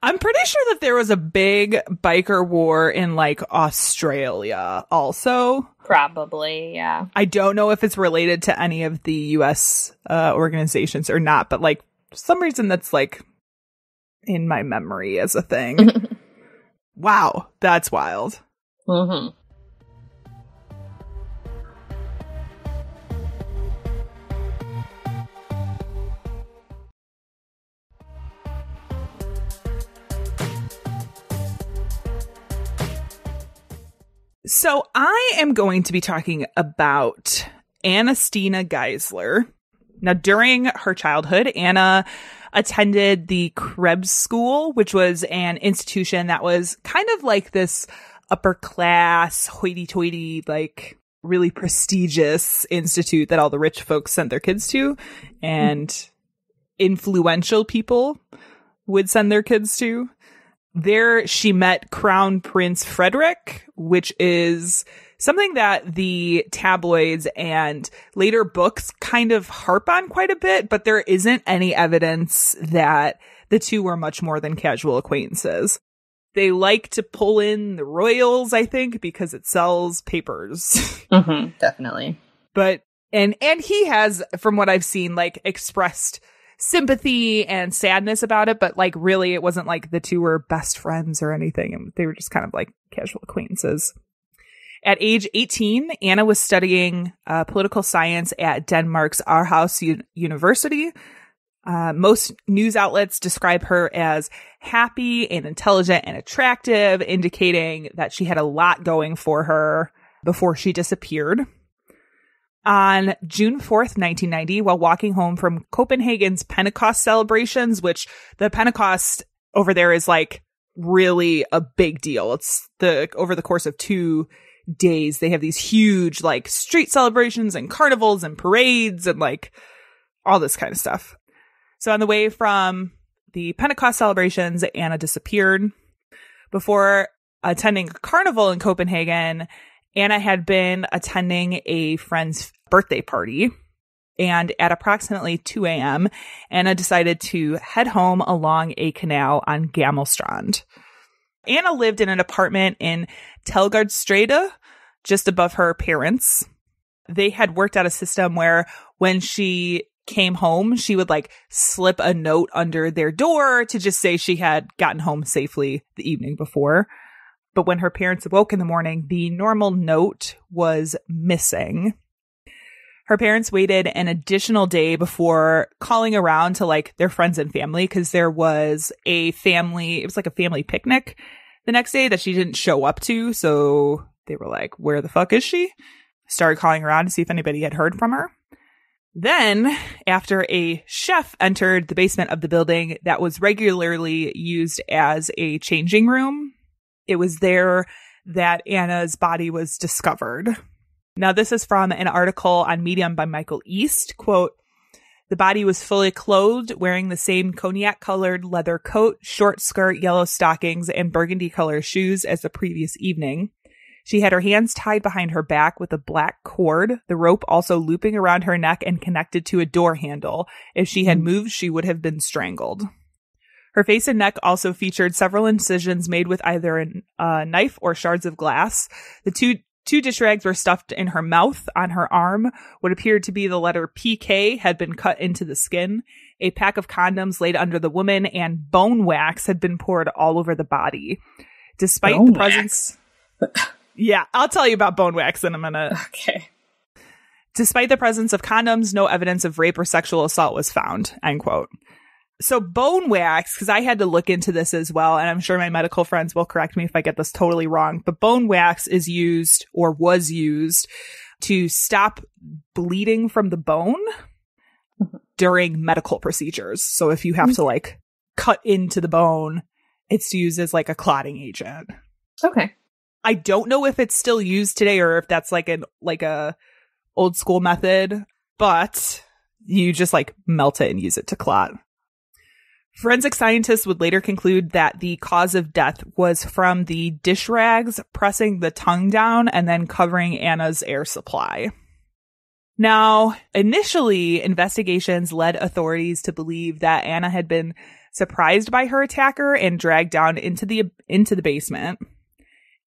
I'm pretty sure that there was a big biker war in, like, Australia also. Probably, yeah. I don't know if it's related to any of the U.S. Organizations or not, but, like, for some reason that's, like, in my memory as a thing. Wow, that's wild. Mm-hmm. So I am going to be talking about Anastina Geisler. Now, during her childhood, Anna attended the Krebs School, which was an institution that was kind of like this upper class, hoity-toity, like really prestigious institute that all the rich folks sent their kids to, and influential people would send their kids to. There, she met Crown Prince Frederick, which is something that the tabloids and later books kind of harp on quite a bit, but there isn't any evidence that the two were much more than casual acquaintances. They like to pull in the royals, I think, because it sells papers. Mm-hmm, definitely. But, and he has, from what I've seen, like, expressed sympathy and sadness about it, but like really it wasn't like the two were best friends or anything, and they were just kind of like casual acquaintances. At age 18, Anna was studying political science at Denmark's Aarhus University. Most news outlets describe her as happy and intelligent and attractive, indicating that she had a lot going for her before she disappeared. On June 4th, 1990, while walking home from Copenhagen's Pentecost celebrations, which the Pentecost over there is like really a big deal. It's over the course of 2 days, they have these huge like street celebrations and carnivals and parades and like all this kind of stuff. So on the way from the Pentecost celebrations, Anna disappeared. Before attending a carnival in Copenhagen, Anna had been attending a friend's birthday party. And at approximately 2 a.m., Anna decided to head home along a canal on Gammelstrand. Anna lived in an apartment in Telgardstræde, just above her parents. They had worked out a system where when she came home, she would like slip a note under their door to just say she had gotten home safely the evening before. But when her parents awoke in the morning, the normal note was missing. Her parents waited an additional day before calling around to like their friends and family because there was it was like a family picnic the next day that she didn't show up to. So they were like, where the fuck is she? Started calling around to see if anybody had heard from her. Then, after a chef entered the basement of the building that was regularly used as a changing room, it was there that Anna's body was discovered. Now, this is from an article on Medium by Michael East. Quote, the body was fully clothed, wearing the same cognac-colored leather coat, short skirt, yellow stockings, and burgundy-colored shoes as the previous evening. She had her hands tied behind her back with a black cord, the rope also looping around her neck and connected to a door handle. If she had moved, she would have been strangled. Her face and neck also featured several incisions made with either a knife or shards of glass. The two dish rags were stuffed in her mouth. On her arm, what appeared to be the letter PK had been cut into the skin. A pack of condoms laid under the woman, and bone wax had been poured all over the body. Despite bone the presence... Yeah, I'll tell you about bone wax in a minute. Okay. Despite the presence of condoms, no evidence of rape or sexual assault was found, end quote. So bone wax, because I had to look into this as well, and I'm sure my medical friends will correct me if I get this totally wrong, but bone wax is used or was used to stop bleeding from the bone during medical procedures. So if you have to like cut into the bone, it's used as like a clotting agent. Okay. I don't know if it's still used today or if that's like a old school method, but you just like melt it and use it to clot. Forensic scientists would later conclude that the cause of death was from the dish rags pressing the tongue down and then covering Anna's air supply. Now, initially, investigations led authorities to believe that Anna had been surprised by her attacker and dragged down into the basement.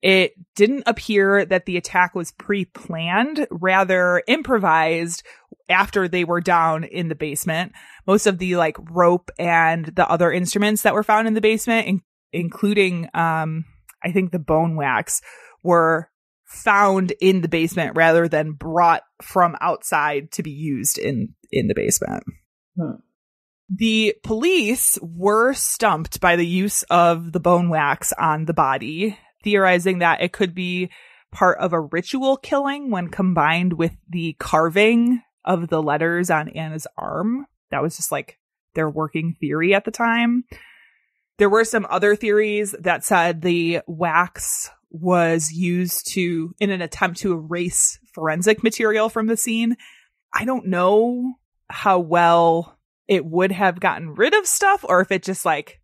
It didn't appear that the attack was pre-planned, rather improvised after they were down in the basement. Most of the like rope and the other instruments that were found in the basement, including, I think the bone wax, were found in the basement rather than brought from outside to be used in the basement. The police were stumped by the use of the bone wax on the body, theorizing that it could be part of a ritual killing when combined with the carving of the letters on Anna's arm. That was just like their working theory at the time. There were some other theories that said the wax was used in an attempt to erase forensic material from the scene. I don't know how well it would have gotten rid of stuff or if it just like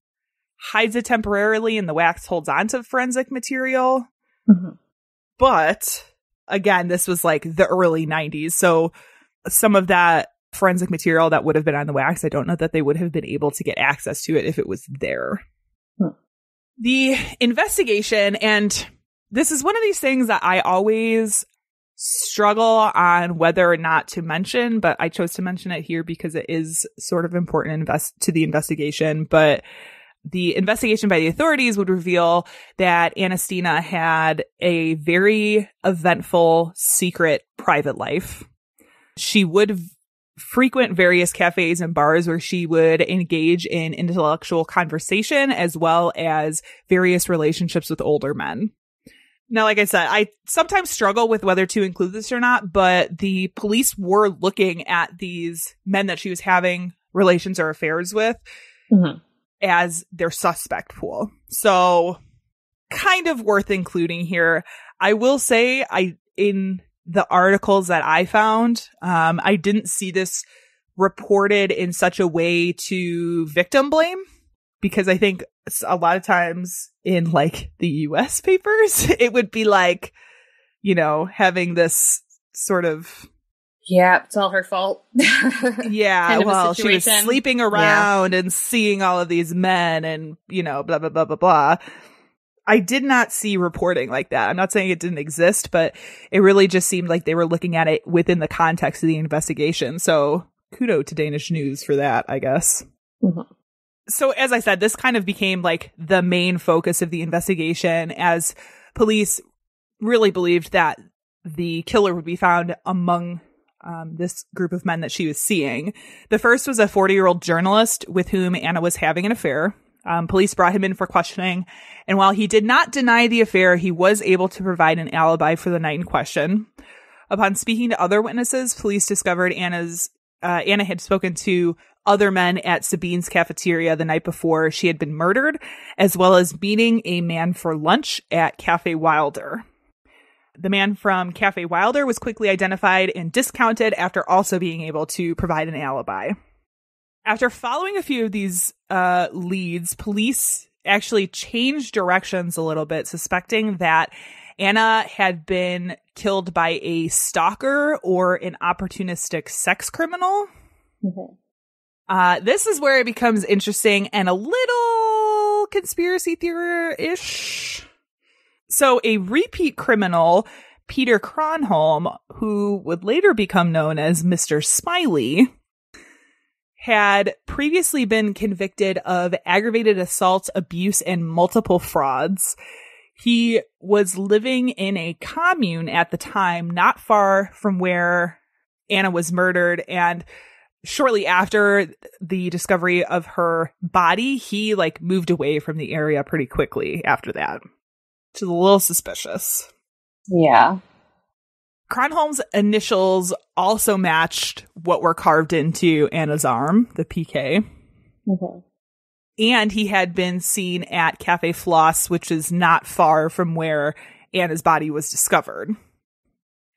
hides it temporarily and the wax holds on to forensic material. Mm-hmm. But again, this was like the early 90s. So some of that forensic material that would have been on the wax, I don't know that they would have been able to get access to it if it was there. The investigation, and this is one of these things that I always struggle on whether or not to mention, but I chose to mention it here because it is sort of important to the investigation. But the investigation by the authorities would reveal that Anastina had a very eventful, secret private life. She would frequent various cafes and bars where she would engage in intellectual conversation as well as various relationships with older men. Now, like I said, I sometimes struggle with whether to include this or not, but the police were looking at these men that she was having relations or affairs with as their suspect pool. So kind of worth including here. I will say in the articles that I found, I didn't see this reported in such a way to victim blame, because I think a lot of times in like the US papers, it would be like, you know, having this sort of, yeah, it's all her fault. yeah, kind of well, she was sleeping around and seeing all of these men and, you know, blah, blah, blah, blah, blah. I did not see reporting like that. I'm not saying it didn't exist, but it really just seemed like they were looking at it within the context of the investigation. So kudos to Danish news for that, I guess. Mm-hmm. So as I said, this kind of became like the main focus of the investigation, as police really believed that the killer would be found among this group of men that she was seeing. The first was a 40-year-old journalist with whom Anna was having an affair. Police brought him in for questioning, and while he did not deny the affair, he was able to provide an alibi for the night in question. Upon speaking to other witnesses, police discovered Anna had spoken to other men at Sabine's cafeteria the night before she had been murdered, as well as meeting a man for lunch at Cafe Wilder. The man from Cafe Wilder was quickly identified and discounted after also being able to provide an alibi. After following a few of these leads, police actually changed directions a little bit, suspecting that Anna had been killed by a stalker or an opportunistic sex criminal. Mm-hmm. This is where it becomes interesting and a little conspiracy theory-ish. So a repeat criminal, Peter Kronholm, who would later become known as Mr. Smiley, had previously been convicted of aggravated assault, abuse, and multiple frauds. He was living in a commune at the time, not far from where Anna was murdered, and shortly after the discovery of her body, he like moved away from the area pretty quickly after that, which is a little suspicious. Yeah. Kronholm's initials also matched what were carved into Anna's arm, the PK. Mm-hmm. And he had been seen at Cafe Floss, which is not far from where Anna's body was discovered.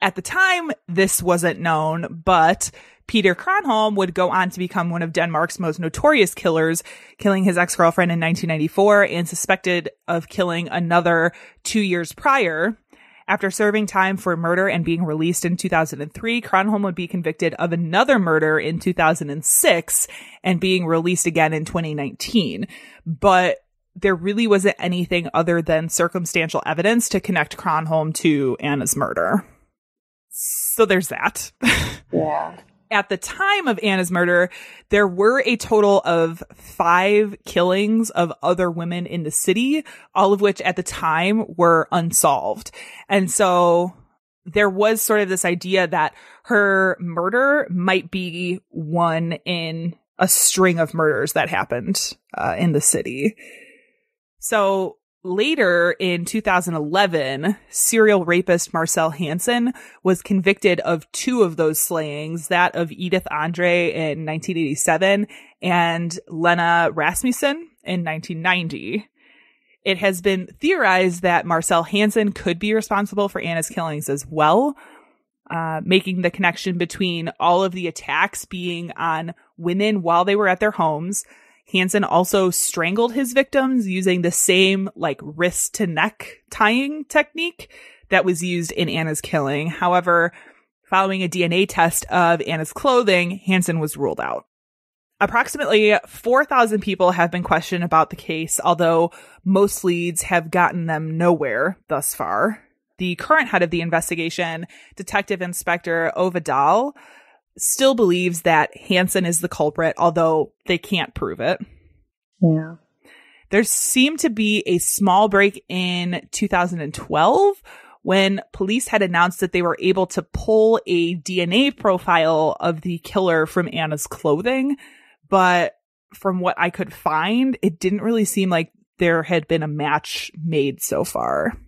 At the time, this wasn't known, but Peter Kronholm would go on to become one of Denmark's most notorious killers, killing his ex-girlfriend in 1994 and suspected of killing another 2 years prior. After serving time for murder and being released in 2003, Kronholm would be convicted of another murder in 2006 and being released again in 2019. But there really wasn't anything other than circumstantial evidence to connect Kronholm to Anna's murder. So there's that. Yeah. At the time of Anna's murder, there were a total of 5 killings of other women in the city, all of which at the time were unsolved. And so there was sort of this idea that her murder might be one in a string of murders that happened in the city. So later in 2011, serial rapist Marcel Hansen was convicted of 2 of those slayings, that of Edith Andre in 1987 and Lena Rasmussen in 1990. It has been theorized that Marcel Hansen could be responsible for Anna's killings as well, making the connection between all of the attacks being on women while they were at their homes. Hansen also strangled his victims using the same like wrist to neck tying technique that was used in Anna's killing. However, following a DNA test of Anna's clothing, Hansen was ruled out. Approximately 4,000 people have been questioned about the case, although most leads have gotten them nowhere thus far. The current head of the investigation, Detective Inspector Ovedal, still believes that Hansen is the culprit, although they can't prove it. Yeah. There seemed to be a small break in 2012 when police had announced that they were able to pull a DNA profile of the killer from Anna's clothing. But from what I could find, it didn't really seem like there had been a match made so far.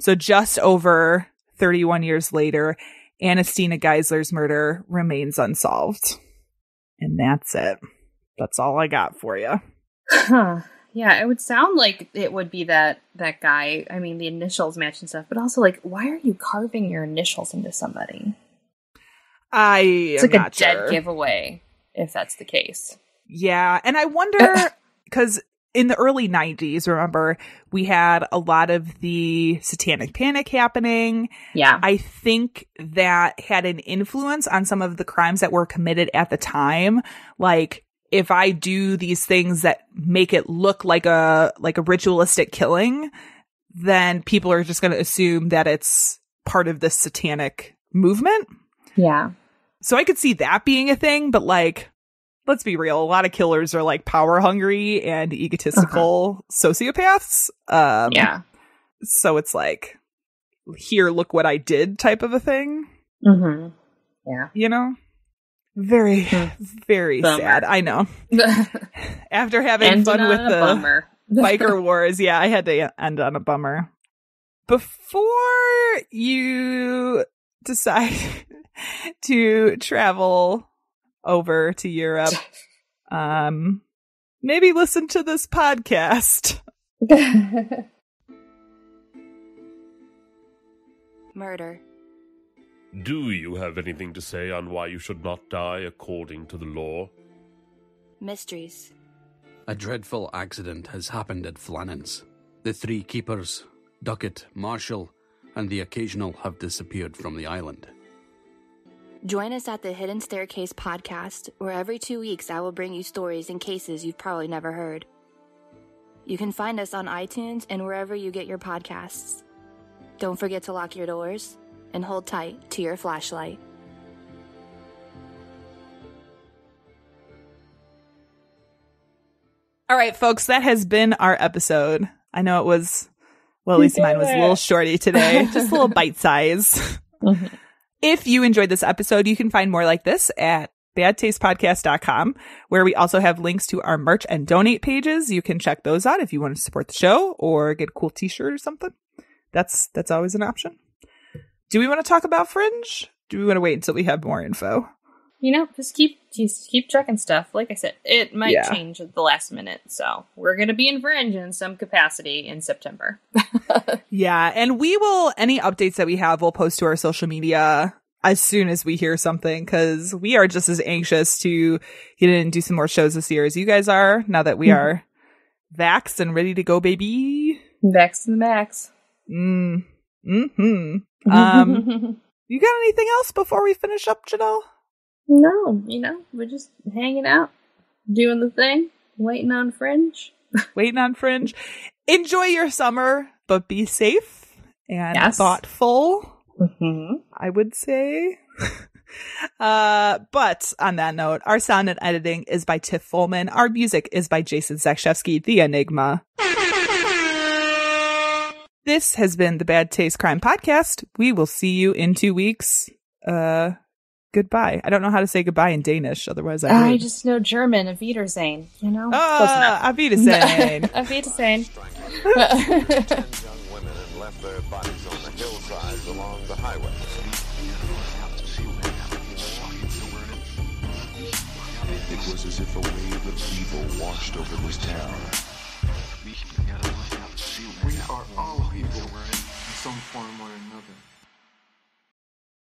So just over 31 years later, Anastina Geisler's murder remains unsolved. And that's it. That's all I got for you. Huh. Yeah, it would sound like it would be that guy. I mean, the initials match and stuff, but also, like, why are you carving your initials into somebody? It's like a dead giveaway if that's the case. Yeah. And I wonder, because in the early 90s, remember, we had a lot of the satanic panic happening. Yeah. I think that had an influence on some of the crimes that were committed at the time. Like, if I do these things that make it look like a ritualistic killing, then people are just going to assume that it's part of this satanic movement. Yeah. So I could see that being a thing, but like, let's be real. A lot of killers are like power hungry and egotistical sociopaths. Yeah. So it's like, here, look what I did type of a thing. Mm-hmm. Yeah. You know? Very, very Bummer. sad. I know. After having fun with the biker wars, yeah, I had to end on a bummer. Before you decide to travel over to Europe, maybe listen to this podcast. Murder. Do you have anything to say on why you should not die according to the law? Mysteries. A dreadful accident has happened at Flannan's. The three keepers, Duckett, Marshall, and the occasional have disappeared from the island. Join us at the Hidden Staircase podcast, where every 2 weeks I will bring you stories and cases you've probably never heard. You can find us on iTunes and wherever you get your podcasts. Don't forget to lock your doors and hold tight to your flashlight. All right, folks, that has been our episode. I know it was, well, at least mine was a little shorty today, just a little bite size. If you enjoyed this episode, you can find more like this at badtastepodcast.com, where we also have links to our merch and donate pages. You can check those out if you want to support the show or get a cool t-shirt or something. That's always an option. Do we want to talk about Fringe? Do we want to wait until we have more info? You know, just keep checking stuff. Like I said, it might change at the last minute. So we're going to be in Fringe in some capacity in September. Yeah. And we will, any updates that we have, we'll post to our social media as soon as we hear something, because we are just as anxious to get in and do some more shows this year as you guys are, now that we are vaxxed and ready to go, baby. Vaxxed to the max. You got anything else before we finish up, Janelle? No, you know, we're just hanging out, doing the thing, waiting on Fringe. Waiting on Fringe. Enjoy your summer, but be safe and thoughtful, I would say. But on that note, our sound and editing is by Tiff Folman. Our music is by Jason Zakshevsky, the Enigma. This has been the Bad Taste Crime Podcast. We will see you in 2 weeks. Goodbye. I don't know how to say goodbye in Danish. Otherwise, I just know German. Auf Wiedersehen. You know. Auf Wiedersehen. Auf Wiedersehen. 10 young women and left their bodies on the hillsides along the highway. It was as if a wave of evil washed over this town. We are all evil in some form or another.